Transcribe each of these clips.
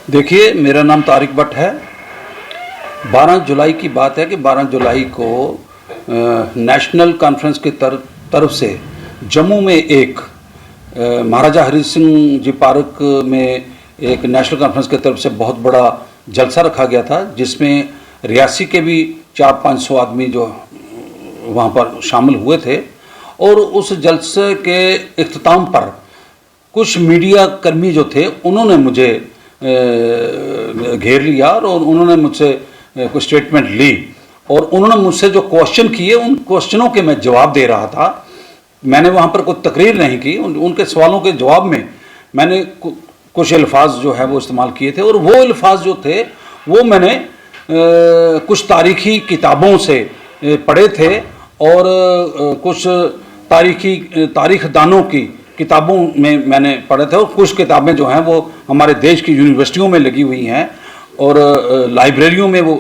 देखिए, मेरा नाम तारिक भट्ट है। 12 जुलाई की बात है कि 12 जुलाई को नेशनल कॉन्फ्रेंस की तरफ से जम्मू में एक महाराजा हरि सिंह जी पार्क में एक नेशनल कॉन्फ्रेंस की तरफ से बहुत बड़ा जलसा रखा गया था, जिसमें रियासी के भी 400-500 आदमी जो वहाँ पर शामिल हुए थे। और उस जलसे के इख्तिताम पर कुछ मीडिया कर्मी जो थे उन्होंने मुझे घेर लिया और उन्होंने मुझसे कुछ स्टेटमेंट ली और उन्होंने मुझसे जो क्वेश्चन किए उन क्वेश्चनों के मैं जवाब दे रहा था। मैंने वहाँ पर कोई तकरीर नहीं की, उनके सवालों के जवाब में मैंने कुछ अल्फाज जो है वो इस्तेमाल किए थे और वो अल्फाज जो थे वो मैंने कुछ तारीख़ी किताबों से पढ़े थे और कुछ तारीख़ दानों की किताबों में मैंने पढ़े थे और कुछ किताबें जो हैं वो हमारे देश की यूनिवर्सिटियों में लगी हुई हैं और लाइब्रेरियों में वो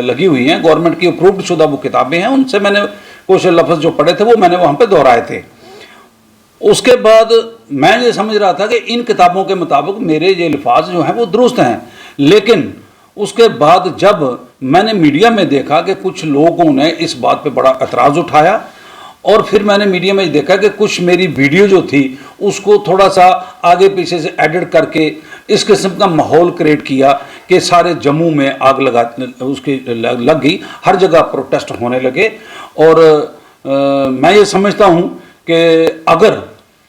लगी हुई हैं, गवर्नमेंट की अप्रूव्ड शुदा वो किताबें हैं। उनसे मैंने कुछ लफ्ज़ जो पढ़े थे वो मैंने वहाँ पे दोहराए थे। उसके बाद मैं ये समझ रहा था कि इन किताबों के मुताबिक मेरे ये अल्फाज जो हैं वो दुरुस्त हैं, लेकिन उसके बाद जब मैंने मीडिया में देखा कि कुछ लोगों ने इस बात पे बड़ा एतराज़ उठाया और फिर मैंने मीडिया में देखा कि कुछ मेरी वीडियो जो थी उसको थोड़ा सा आगे पीछे से एडिट करके इस किस्म का माहौल क्रिएट किया कि सारे जम्मू में आग लगा उसकी लग गई, हर जगह प्रोटेस्ट होने लगे। और मैं ये समझता हूँ कि अगर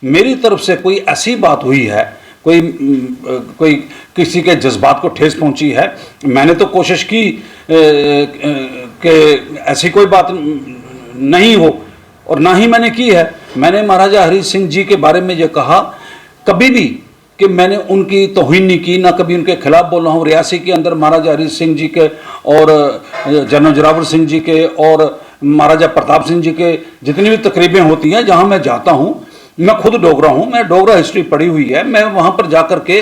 मेरी तरफ से कोई ऐसी बात हुई है, कोई किसी के जज्बात को ठेस पहुँची है, मैंने तो कोशिश की कि ऐसी कोई बात नहीं हो और ना ही मैंने की है। मैंने महाराजा हरि सिंह जी के बारे में ये कहा कभी भी कि मैंने उनकी तौहीन नहीं की, ना कभी उनके खिलाफ बोल रहा हूँ। रियासी के अंदर महाराजा हरि सिंह जी के और जनरल जोरावर सिंह जी के और महाराजा प्रताप सिंह जी के जितनी भी तकरीबें होती हैं, जहाँ मैं जाता हूँ, मैं खुद डोगरा हूँ, मैं डोगरा हिस्ट्री पढ़ी हुई है, मैं वहाँ पर जा कर के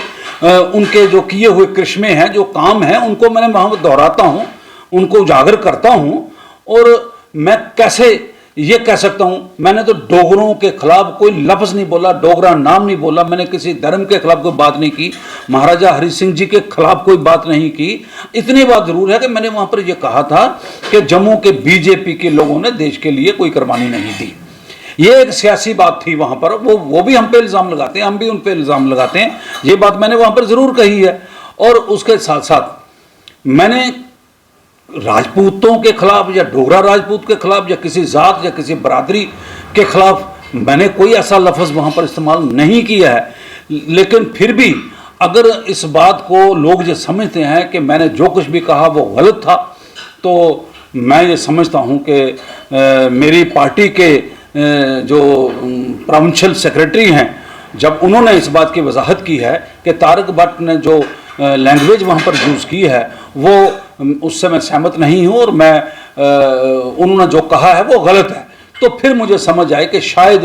उनके जो किए हुए करिश्मे हैं, जो काम हैं, उनको मैंने वहाँ पर दोहराता हूँ, उनको उजागर करता हूँ। और मैं कैसे ये कह सकता हूं, मैंने तो डोगरों के खिलाफ कोई लफ्ज़ नहीं बोला, डोगरा नाम नहीं बोला, मैंने किसी धर्म के खिलाफ कोई बात नहीं की, महाराजा हरि सिंह जी के खिलाफ कोई बात नहीं की। इतनी बात जरूर है कि मैंने वहां पर यह कहा था कि जम्मू के बीजेपी के लोगों ने देश के लिए कोई कुर्बानी नहीं दी। ये एक सियासी बात थी वहां पर, वो भी हम पे इल्ज़ाम लगाते हैं, हम भी उन पे इल्ज़ाम लगाते हैं। ये बात मैंने वहां पर ज़रूर कही है। और उसके साथ साथ मैंने राजपूतों के खिलाफ या डोगरा राजपूत के खिलाफ या किसी ज़ात या किसी बरादरी के खिलाफ मैंने कोई ऐसा लफ्ज़ वहाँ पर इस्तेमाल नहीं किया है। लेकिन फिर भी अगर इस बात को लोग ये समझते हैं कि मैंने जो कुछ भी कहा वो गलत था, तो मैं ये समझता हूँ कि मेरी पार्टी के जो प्रोविंशियल सेक्रेटरी हैं, जब उन्होंने इस बात की वजाहत की है कि तारिक भट्ट ने जो लैंग्वेज वहाँ पर यूज़ की है वो उससे मैं सहमत नहीं हूँ और मैं उन्होंने जो कहा है वो गलत है, तो फिर मुझे समझ आए कि शायद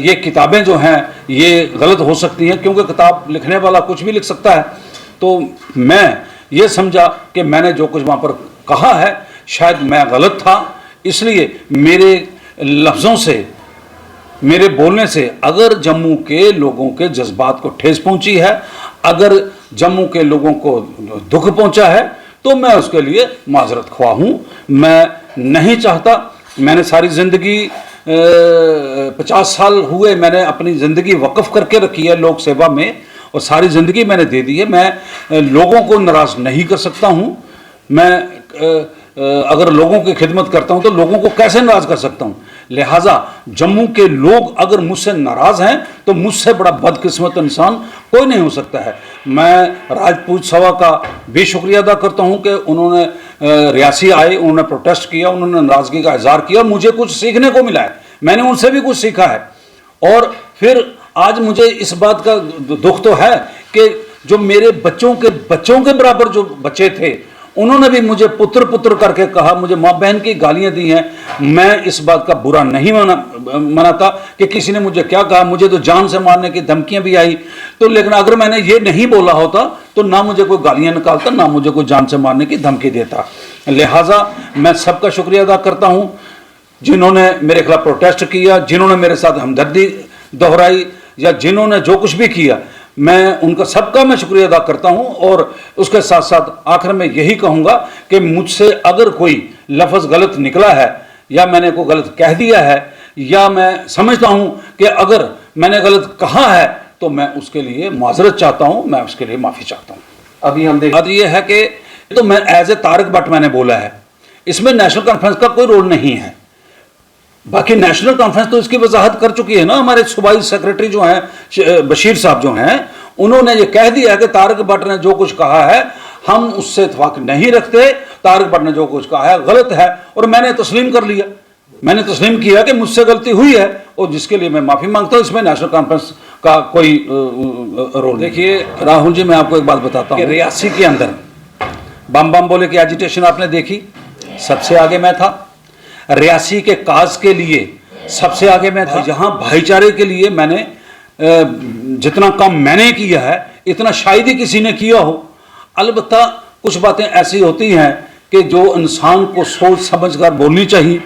ये किताबें जो हैं ये गलत हो सकती हैं, क्योंकि किताब लिखने वाला कुछ भी लिख सकता है। तो मैं ये समझा कि मैंने जो कुछ वहाँ पर कहा है शायद मैं गलत था, इसलिए मेरे लफ्ज़ों से, मेरे बोलने से अगर जम्मू के लोगों के जज्बात को ठेस पहुँची है, अगर जम्मू के लोगों को दुख पहुँचा है, तो मैं उसके लिए माजरत ख्वाह हूँ। मैं नहीं चाहता, मैंने सारी ज़िंदगी 50 साल हुए मैंने अपनी ज़िंदगी वक्फ़ करके रखी है लोक सेवा में और सारी ज़िंदगी मैंने दे दी है। मैं लोगों को नाराज़ नहीं कर सकता हूँ। मैं अगर लोगों की खिदमत करता हूँ तो लोगों को कैसे नाराज़ कर सकता हूँ। लिहाजा जम्मू के लोग अगर मुझसे नाराज़ हैं तो मुझसे बड़ा बदकिस्मत इंसान कोई नहीं हो सकता है। मैं राजपूत सभा का भी शुक्रिया अदा करता हूँ कि उन्होंने रियासी आए, उन्होंने प्रोटेस्ट किया, उन्होंने नाराज़गी का इज़हार किया, मुझे कुछ सीखने को मिला है, मैंने उनसे भी कुछ सीखा है। और फिर आज मुझे इस बात का दुख तो है कि जो मेरे बच्चों के बराबर जो बच्चे थे उन्होंने भी मुझे पुत्र पुत्र करके कहा, मुझे माँ बहन की गालियाँ दी हैं। मैं इस बात का बुरा नहीं मनाता कि किसी ने मुझे क्या कहा, मुझे तो जान से मारने की धमकियाँ भी आई, तो लेकिन अगर मैंने ये नहीं बोला होता तो ना मुझे कोई गालियाँ निकालता, ना मुझे कोई जान से मारने की धमकी देता। लिहाजा मैं सबका शुक्रिया अदा करता हूँ जिन्होंने मेरे खिलाफ प्रोटेस्ट किया, जिन्होंने मेरे साथ हमदर्दी दोहराई या जिन्होंने जो कुछ भी किया। मैं उनका सबका मैं शुक्रिया अदा करता हूं। और उसके साथ साथ आखिर में यही कहूंगा कि मुझसे अगर कोई लफ्ज़ गलत निकला है या मैंने कोई गलत कह दिया है या मैं समझता हूं कि अगर मैंने गलत कहा है तो मैं उसके लिए माजरत चाहता हूं, मैं उसके लिए माफ़ी चाहता हूं। अभी हम देख बात यह है कि तो मैं एज ए तारिक भट्ट मैंने बोला है, इसमें नेशनल कॉन्फ्रेंस का कोई रोल नहीं है। बाकी नेशनल कॉन्फ्रेंस तो इसकी वजाहत कर चुकी है ना, हमारे सूबाई सेक्रेटरी जो हैं बशीर साहब जो हैं, उन्होंने ये कह दिया है कि तारिक भट्ट ने जो कुछ कहा है हम उससे इत्फाक नहीं रखते, तारिक भट्ट ने जो कुछ कहा है गलत है। और मैंने तस्लीम कर लिया, मैंने तस्लीम किया कि मुझसे गलती हुई है और जिसके लिए मैं माफ़ी मांगता हूँ। इसमें नेशनल कॉन्फ्रेंस का कोई रोल। देखिए राहुल जी, मैं आपको एक बात बताता हूँ कि रियासी के अंदर बम बम बोले की एजिटेशन आपने देखी, सबसे आगे मैं था। रियासी के काज के लिए सबसे आगे मैं था। यहाँ भाईचारे के लिए मैंने जितना काम मैंने किया है इतना शायद ही किसी ने किया हो। अलबत्ता कुछ बातें ऐसी होती हैं कि जो इंसान को सोच समझकर बोलनी चाहिए,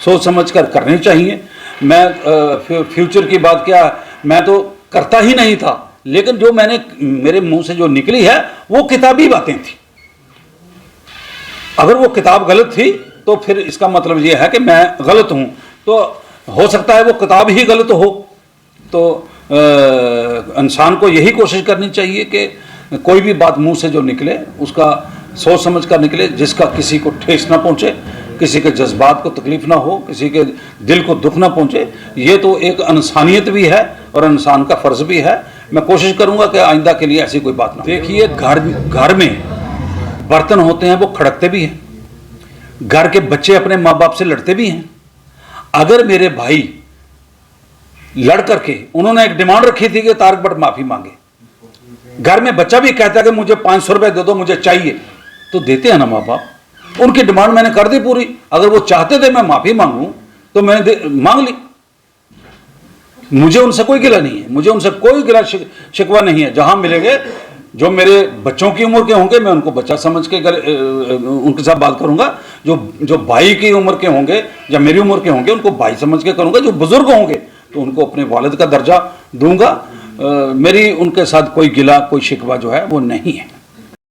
सोच समझकर करनी चाहिए। मैं फ्यूचर की बात क्या, मैं तो करता ही नहीं था, लेकिन जो मैंने मेरे मुंह से जो निकली है वो किताबी बातें थी। अगर वो किताब गलत थी तो फिर इसका मतलब ये है कि मैं गलत हूं। तो हो सकता है वो किताब ही गलत हो। तो इंसान को यही कोशिश करनी चाहिए कि कोई भी बात मुंह से जो निकले उसका सोच समझ कर निकले, जिसका किसी को ठेस ना पहुंचे, किसी के जज्बात को तकलीफ ना हो, किसी के दिल को दुख ना पहुंचे। ये तो एक इंसानियत भी है और इंसान का फ़र्ज़ भी है। मैं कोशिश करूंगा कि आइंदा के लिए ऐसी कोई बात ना। देखिए घर में बर्तन होते हैं वो खड़कते भी हैं, घर के बच्चे अपने माँ बाप से लड़ते भी हैं। अगर मेरे भाई लड़ करके उन्होंने एक डिमांड रखी थी कि तारिक भट्ट माफ़ी मांगे, घर में बच्चा भी कहता है कि मुझे 500 रुपये दे दो, मुझे चाहिए, तो देते हैं ना माँ बाप। उनकी डिमांड मैंने कर दी पूरी। अगर वो चाहते थे मैं माफ़ी मांगूं तो मैंने मांग ली। मुझे उनसे कोई गिला नहीं है, मुझे उनसे कोई गिला शिकवा नहीं है। जहां मिलेंगे जो मेरे बच्चों की उम्र के होंगे मैं उनको बच्चा समझ के उनके साथ बात करूंगा। जो भाई की उम्र के होंगे या मेरी उम्र के होंगे उनको भाई समझ के करूंगा। जो बुजुर्ग होंगे तो उनको अपने वालिद का दर्जा दूंगा। मेरी उनके साथ कोई गिला कोई शिकवा जो है वो नहीं है।